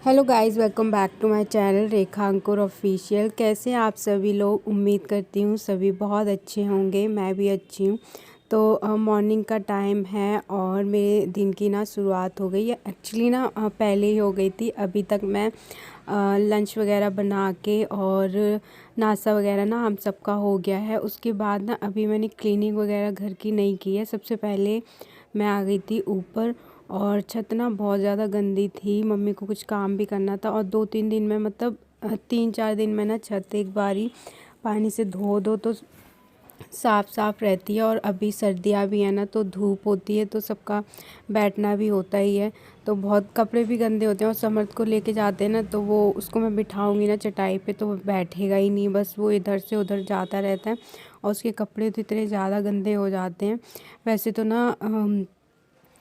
Hello guys, welcome back to my channel Rekha Ankur official. कैसे हैं आप सभी लोग? उम्मीद करती हूँ सभी बहुत अच्छे होंगे। मैं भी अच्छी हूँ। तो मॉर्निंग का टाइम है और मेरे दिन की ना शुरुआत हो गई है। एक्चुअली ना पहले ही हो गई थी। अभी तक मैं लंच वगैरह बना के और नाश्ता वगैरह ना हम सबका हो गया है। उसके बाद ना अभी मैंने क्लीनिंग वगैरह घर की नहीं की है। सबसे पहले मैं आ गई थी ऊपर और छत ना बहुत ज़्यादा गंदी थी। मम्मी को कुछ काम भी करना था और 2-3 दिन में मतलब 3-4 दिन में ना छत एक बारी पानी से धो दो तो साफ़ साफ़ रहती है। और अभी सर्दियाँ भी हैं ना, तो धूप होती है तो सबका बैठना भी होता ही है। तो बहुत कपड़े भी गंदे होते हैं और समर्थ को लेके जाते हैं ना, तो वो उसको मैं बिठाऊंगी ना चटाई पे तो वो बैठेगा ही नहीं, बस वो इधर से उधर जाता रहता है और उसके कपड़े तो इतने ज़्यादा गंदे हो जाते हैं। वैसे तो ना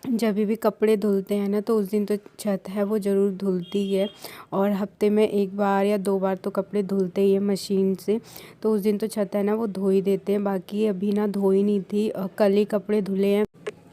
जब भी कपड़े धुलते हैं ना, तो उस दिन तो छत है वो ज़रूर धुलती है और हफ्ते में 1 बार या 2 बार तो कपड़े धुलते ही है मशीन से। तो उस दिन तो छत है ना वो धो ही देते हैं। बाकी अभी ना धोई नहीं थी और कल ही कपड़े धुले हैं,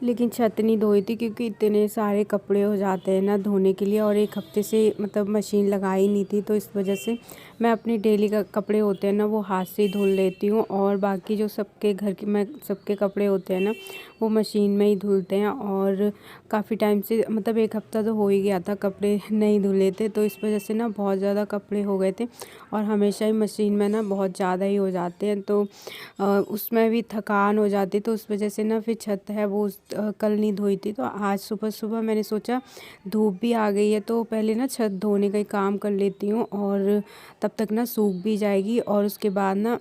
लेकिन छत नहीं धोई थी क्योंकि इतने सारे कपड़े हो जाते हैं ना धोने के लिए और 1 हफ्ते से मतलब मशीन लगाई नहीं थी, तो इस वजह से मैं अपनी डेली का कपड़े होते हैं ना वो हाथ से ही धुल लेती हूँ। और बाकी जो सबके घर के मैं सबके कपड़े होते हैं ना वो मशीन में ही धुलते हैं। और काफ़ी टाइम से मतलब 1 हफ्ता तो हो ही गया था कपड़े नहीं धुले थे, तो इस वजह से ना बहुत ज़्यादा कपड़े हो गए थे और हमेशा ही मशीन में ना बहुत ज़्यादा ही हो जाते हैं, तो उसमें भी थकान हो जाती। तो उस वजह से ना फिर छत है वो कल नहीं धोई थी। तो आज सुबह सुबह मैंने सोचा धूप भी आ गई है तो पहले ना छत धोने का ही काम कर लेती हूँ और तब तक ना सूख भी जाएगी। और उसके बाद ना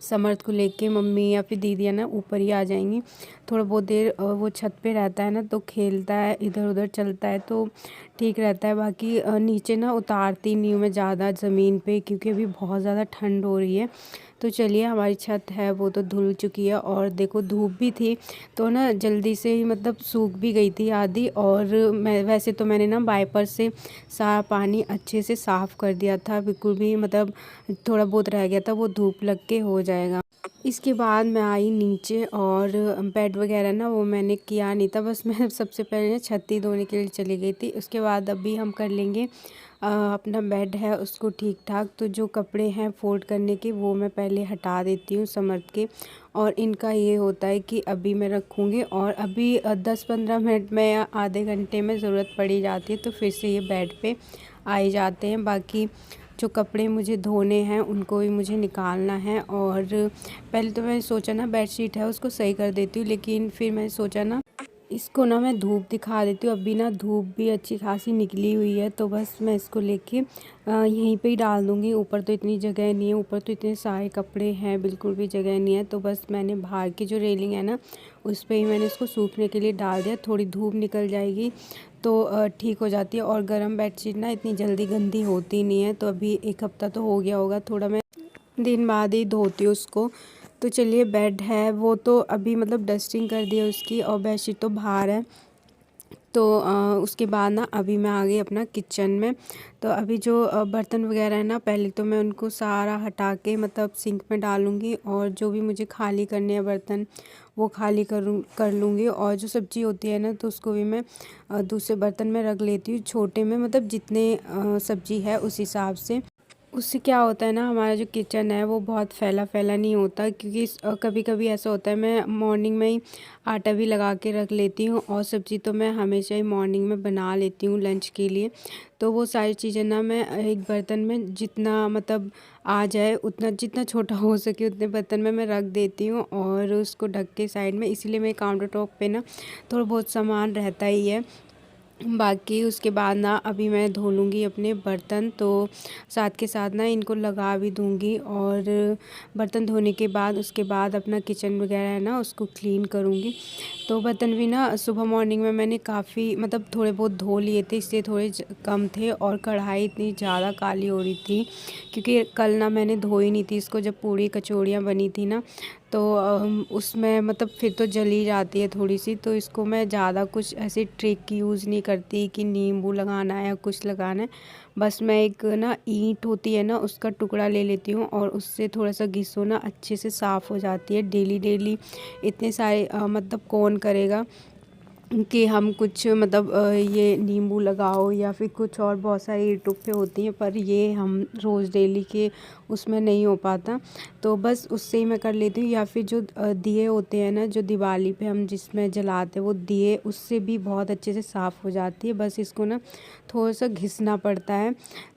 समर्थ को लेके मम्मी या फिर दीदियाँ ना ऊपर ही आ जाएंगी। थोड़ा बहुत देर वो छत पे रहता है ना, तो खेलता है, इधर उधर चलता है तो ठीक रहता है। बाकी नीचे ना उतारती नहीं हूँ मैं ज़्यादा ज़मीन पे, क्योंकि अभी बहुत ज़्यादा ठंड हो रही है। तो चलिए, हमारी छत है वो तो धुल चुकी है और देखो धूप भी थी तो ना जल्दी से ही मतलब सूख भी गई थी आधी। और मैं वैसे तो मैंने ना वाइपर से सारा पानी अच्छे से साफ़ कर दिया था, बिल्कुल भी मतलब थोड़ा बहुत रह गया था वो धूप लग के हो जाएगा। इसके बाद मैं आई नीचे और बेड वगैरह ना वो मैंने किया नहीं था, बस मैं सबसे पहले ना छत्ती धोने के लिए चली गई थी। उसके बाद अभी हम कर लेंगे अपना बेड है उसको ठीक ठाक। तो जो कपड़े हैं फोल्ड करने के वो मैं पहले हटा देती हूँ समर्थ के। और इनका ये होता है कि अभी मैं रखूँगी और अभी 10-15 मिनट में या आधे घंटे में ज़रूरत पड़ी जाती है तो फिर से ये बेड पे आ ही जाते हैं। बाकी जो कपड़े मुझे धोने हैं उनको भी मुझे निकालना है। और पहले तो मैंने सोचा ना बेडशीट है उसको सही कर देती हूँ, लेकिन फिर मैंने सोचा ना इसको ना मैं धूप दिखा देती हूँ। अभी ना धूप भी अच्छी खासी निकली हुई है तो बस मैं इसको लेके यहीं पे ही डाल दूँगी। ऊपर तो इतनी जगह नहीं है, ऊपर तो इतने सारे कपड़े हैं, बिल्कुल भी जगह नहीं है। तो बस मैंने बाहर की जो रेलिंग है ना उस पे ही मैंने इसको सूखने के लिए डाल दिया। थोड़ी धूप निकल जाएगी तो ठीक हो जाती है। और गर्म बेडशीट ना इतनी जल्दी गंदी होती नहीं है। तो अभी 1 हफ्ता तो हो गया होगा, थोड़ा मैं दिन बाद ही धोती हूँ उसको। तो चलिए, बेड है वो तो अभी मतलब डस्टिंग कर दी है उसकी और बेडशीट तो बाहर है। तो उसके बाद ना अभी मैं आ गई अपना किचन में। तो अभी जो बर्तन वगैरह है ना पहले तो मैं उनको सारा हटा के मतलब सिंक में डालूँगी और जो भी मुझे खाली करने हैं बर्तन वो खाली कर लूँगी। और जो सब्ज़ी होती है ना तो उसको भी मैं दूसरे बर्तन में रख लेती हूँ, छोटे में मतलब जितने सब्ज़ी है उस हिसाब से। उससे क्या होता है ना, हमारा जो किचन है वो बहुत फैला फैला नहीं होता, क्योंकि कभी कभी ऐसा होता है मैं मॉर्निंग में ही आटा भी लगा के रख लेती हूँ और सब्ज़ी तो मैं हमेशा ही मॉर्निंग में बना लेती हूँ लंच के लिए। तो वो सारी चीज़ें ना मैं एक बर्तन में जितना मतलब आ जाए उतना, जितना छोटा हो सके उतने बर्तन में मैं रख देती हूँ और उसको ढक के साइड में। इसीलिए मेरे काउंटर टॉप पे ना थोड़ा बहुत सामान रहता ही है। बाकी उसके बाद ना अभी मैं धो लूँगी अपने बर्तन, तो साथ के साथ ना इनको लगा भी दूँगी। और बर्तन धोने के बाद उसके बाद अपना किचन वगैरह है ना उसको क्लीन करूँगी। तो बर्तन भी ना सुबह मॉर्निंग में मैंने काफ़ी मतलब थोड़े बहुत धो लिए थे, इसलिए थोड़े कम थे। और कढ़ाई इतनी ज़्यादा काली हो रही थी क्योंकि कल ना मैंने धोई नहीं थी इसको, जब पूड़ी कचौड़ियाँ बनी थी ना तो उसमें मतलब फिर तो जल ही जाती है थोड़ी सी। तो इसको मैं ज़्यादा कुछ ऐसी ट्रिक यूज़ नहीं करती कि नींबू लगाना है या कुछ लगाना है। बस मैं एक ना ईंट होती है ना उसका टुकड़ा ले लेती हूँ और उससे थोड़ा सा घिसो ना अच्छे से साफ़ हो जाती है। डेली डेली इतने सारे मतलब कौन करेगा। कि हम कुछ मतलब ये नींबू लगाओ या फिर कुछ और बहुत सारी यूट्यूब पे होती हैं, पर ये हम रोज़ डेली के उसमें नहीं हो पाता, तो बस उससे ही मैं कर लेती हूँ। या फिर जो दिए होते हैं ना, जो दिवाली पे हम जिसमें जलाते हैं वो दिए, उससे भी बहुत अच्छे से साफ़ हो जाती है। बस इसको ना थोड़ा सा घिसना पड़ता है,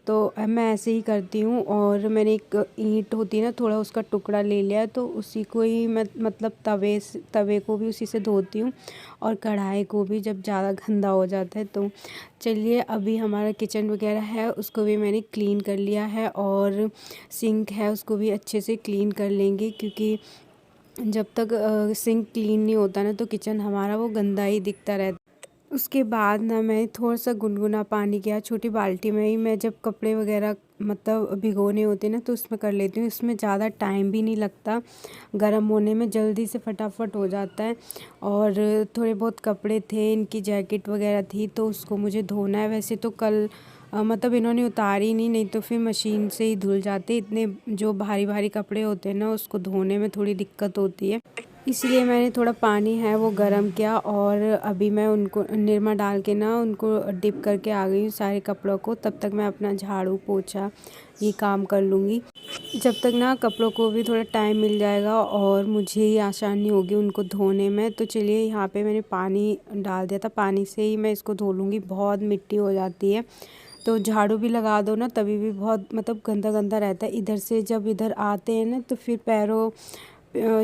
तो मैं ऐसे ही करती हूँ। और मैंने एक ईंट होती है ना, थोड़ा उसका टुकड़ा ले लिया, तो उसी को ही मैं मतलब तवे को भी उसी से धोती हूँ, और कढ़ाई को भी जब ज़्यादा गंदा हो जाता है। तो चलिए, अभी हमारा किचन वगैरह है उसको भी मैंने क्लीन कर लिया है, और सिंक है उसको भी अच्छे से क्लीन कर लेंगे, क्योंकि जब तक सिंक क्लीन नहीं होता ना, तो किचन हमारा वो गंदा ही दिखता रहता है। उसके बाद ना मैं थोड़ा सा गुनगुना पानी किया, छोटी बाल्टी में ही मैं जब कपड़े वगैरह मतलब भिगोने होते ना, तो उसमें कर लेती हूँ। इसमें ज़्यादा टाइम भी नहीं लगता, गर्म होने में जल्दी से फटाफट हो जाता है। और थोड़े बहुत कपड़े थे, इनकी जैकेट वगैरह थी, तो उसको मुझे धोना है। वैसे तो कल मतलब इन्होंने उतारी नहीं तो फिर मशीन से ही धुल जाते। इतने जो भारी भारी कपड़े होते हैं ना, उसको धोने में थोड़ी दिक्कत होती है, इसलिए मैंने थोड़ा पानी है वो गर्म किया, और अभी मैं उनको निरमा डाल के ना उनको डिप करके आ गई हूँ सारे कपड़ों को। तब तक मैं अपना झाड़ू पोछा ये काम कर लूँगी, जब तक ना कपड़ों को भी थोड़ा टाइम मिल जाएगा और मुझे ही आसानी होगी उनको धोने में। तो चलिए, यहाँ पे मैंने पानी डाल दिया था, पानी से ही मैं इसको धो लूँगी, बहुत मिट्टी हो जाती है। तो झाड़ू भी लगा दो ना, तभी भी बहुत मतलब गंदा गंदा रहता है। इधर से जब इधर आते हैं ना, तो फिर पैरों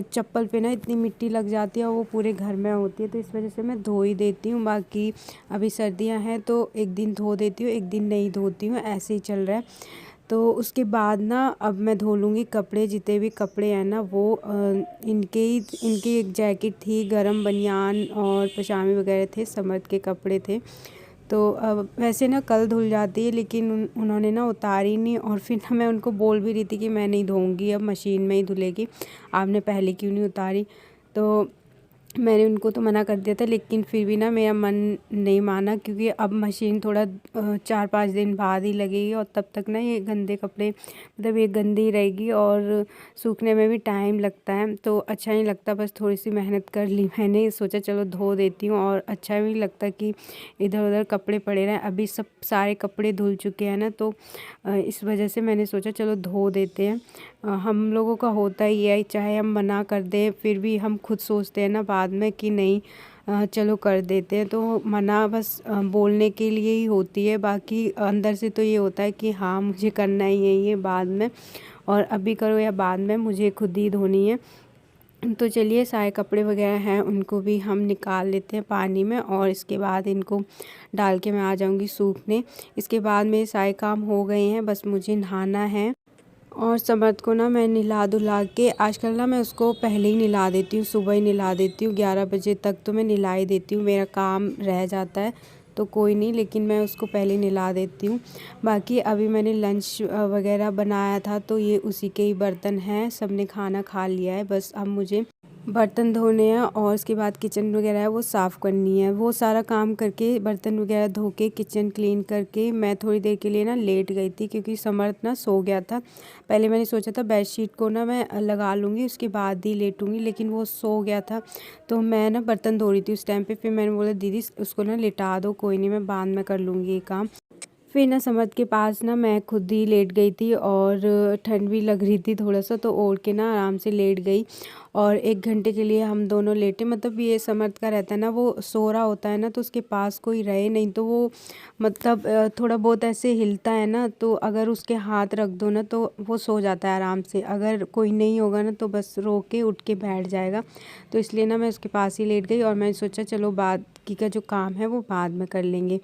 चप्पल पे ना इतनी मिट्टी लग जाती है, और वो पूरे घर में होती है, तो इस वजह से मैं धो ही देती हूँ। बाकी अभी सर्दियाँ हैं तो एक दिन धो देती हूँ, एक दिन नहीं धोती हूँ, ऐसे ही चल रहा है। तो उसके बाद ना अब मैं धो लूँगी कपड़े, जितने भी कपड़े हैं ना वो इनकी एक जैकेट थी, गरम बनियान और पजामे वगैरह थे, समर्थ के कपड़े थे। तो वैसे ना कल धुल जाती है, लेकिन उन्होंने ना उतारी नहीं, और फिर ना मैं उनको बोल भी रही थी कि मैं नहीं धोऊंगी, अब मशीन में ही धुलेगी, आपने पहले क्यों नहीं उतारी। तो मैंने उनको तो मना कर दिया था, लेकिन फिर भी ना मेरा मन नहीं माना, क्योंकि अब मशीन थोड़ा 4-5 दिन बाद ही लगेगी, और तब तक ना ये गंदे कपड़े मतलब ये गंदी रहेगी, और सूखने में भी टाइम लगता है, तो अच्छा नहीं लगता। बस थोड़ी सी मेहनत कर ली मैंने, सोचा चलो धो देती हूँ, और अच्छा भी लगता कि इधर उधर कपड़े पड़े रहें। अभी सब सारे कपड़े धुल चुके हैं ना, तो इस वजह से मैंने सोचा चलो धो देते हैं। हम लोगों का होता ही है, चाहे हम मना कर दें फिर भी हम खुद सोचते हैं ना बाद में कि नहीं चलो कर देते हैं। तो मना बस बोलने के लिए ही होती है, बाकी अंदर से तो ये होता है कि हाँ मुझे करना ही है ये बाद में, और अभी करो या बाद में, मुझे खुद ही धोनी है। तो चलिए, सारे कपड़े वगैरह हैं उनको भी हम निकाल लेते हैं पानी में, और इसके बाद इनको डाल के मैं आ जाऊंगी सूखने। इसके बाद मेरे सारे काम हो गए हैं, बस मुझे नहाना है। और समर्थ को ना मैं नहला धुला के, आजकल ना मैं उसको पहले ही नहला देती हूँ, सुबह ही नहला देती हूँ, 11 बजे तक तो मैं नहला ही देती हूँ, मेरा काम रह जाता है तो कोई नहीं, लेकिन मैं उसको पहले नहला देती हूँ। बाकी अभी मैंने लंच वगैरह बनाया था, तो ये उसी के ही बर्तन हैं, सबने खाना खा लिया है, बस अब मुझे बर्तन धोने हैं, और उसके बाद किचन वगैरह है वो साफ़ करनी है। वो सारा काम करके, बर्तन वगैरह धो के, किचन क्लीन करके, मैं थोड़ी देर के लिए ना लेट गई थी, क्योंकि समर्थ ना सो गया था। पहले मैंने सोचा था बेडशीट को ना मैं लगा लूँगी, उसके बाद ही लेटूँगी, लेकिन वो सो गया था। तो मैं ना बर्तन धो रही थी उस टाइम पे, फिर मैंने बोला दीदी उसको ना लिटा दो, कोई नहीं मैं बाद में कर लूँगी ये काम। फिर ना समर्थ के पास ना मैं खुद ही लेट गई थी, और ठंड भी लग रही थी थोड़ा सा, तो ओढ़ के ना आराम से लेट गई, और 1 घंटे के लिए हम दोनों लेटे। मतलब ये समर्थ का रहता है ना, वो सो रहा होता है ना, तो उसके पास कोई रहे, नहीं तो वो मतलब थोड़ा बहुत ऐसे हिलता है ना, तो अगर उसके हाथ रख दो ना तो वो सो जाता है आराम से। अगर कोई नहीं होगा ना, तो बस रो के उठ के बैठ जाएगा। तो इसलिए ना मैं उसके पास ही लेट गई, और मैंने सोचा चलो बाकी का जो काम है वो बाद में कर लेंगे।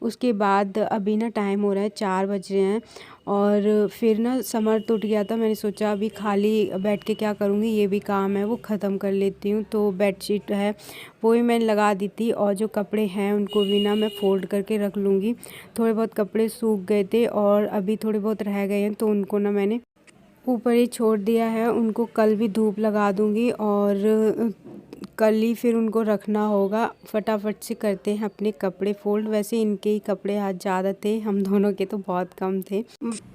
उसके बाद अभी ना टाइम हो रहा है 4 बज रहे हैं, और फिर ना समर्थ उठ गया था, मैंने सोचा अभी खाली बैठ के क्या करूँगी, ये भी काम है वो ख़त्म कर लेती हूँ। तो बेडशीट है वो भी मैंने लगा दी थी, और जो कपड़े हैं उनको भी ना मैं फ़ोल्ड करके रख लूँगी। थोड़े बहुत कपड़े सूख गए थे, और अभी थोड़े बहुत रह गए हैं, तो उनको ना मैंने ऊपर ही छोड़ दिया है, उनको कल भी धूप लगा दूँगी। और कल ही फिर उनको रखना होगा। फटाफट से करते हैं अपने कपड़े फोल्ड। वैसे इनके ही कपड़े आज ज़्यादा थे, हम दोनों के तो बहुत कम थे।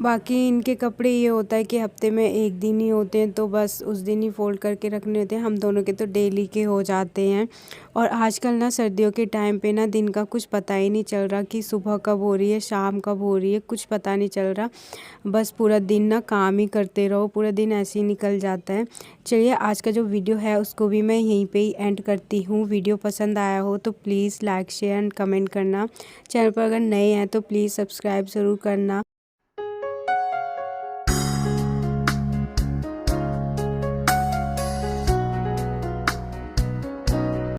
बाकी इनके कपड़े ये होता है कि हफ्ते में एक दिन ही होते हैं, तो बस उस दिन ही फोल्ड करके रखने होते हैं। हम दोनों के तो डेली के हो जाते हैं। और आजकल ना सर्दियों के टाइम पे ना दिन का कुछ पता ही नहीं चल रहा कि सुबह कब हो रही है, शाम कब हो रही है, कुछ पता नहीं चल रहा। बस पूरा दिन ना काम ही करते रहो, पूरा दिन ऐसे ही निकल जाता है। चलिए आज का जो वीडियो है उसको भी मैं यहीं पे ही एंड करती हूँ। वीडियो पसंद आया हो तो please like share and comment करना। चैनल पर अगर नए हैं तो प्लीज़ सब्सक्राइब ज़रूर करना।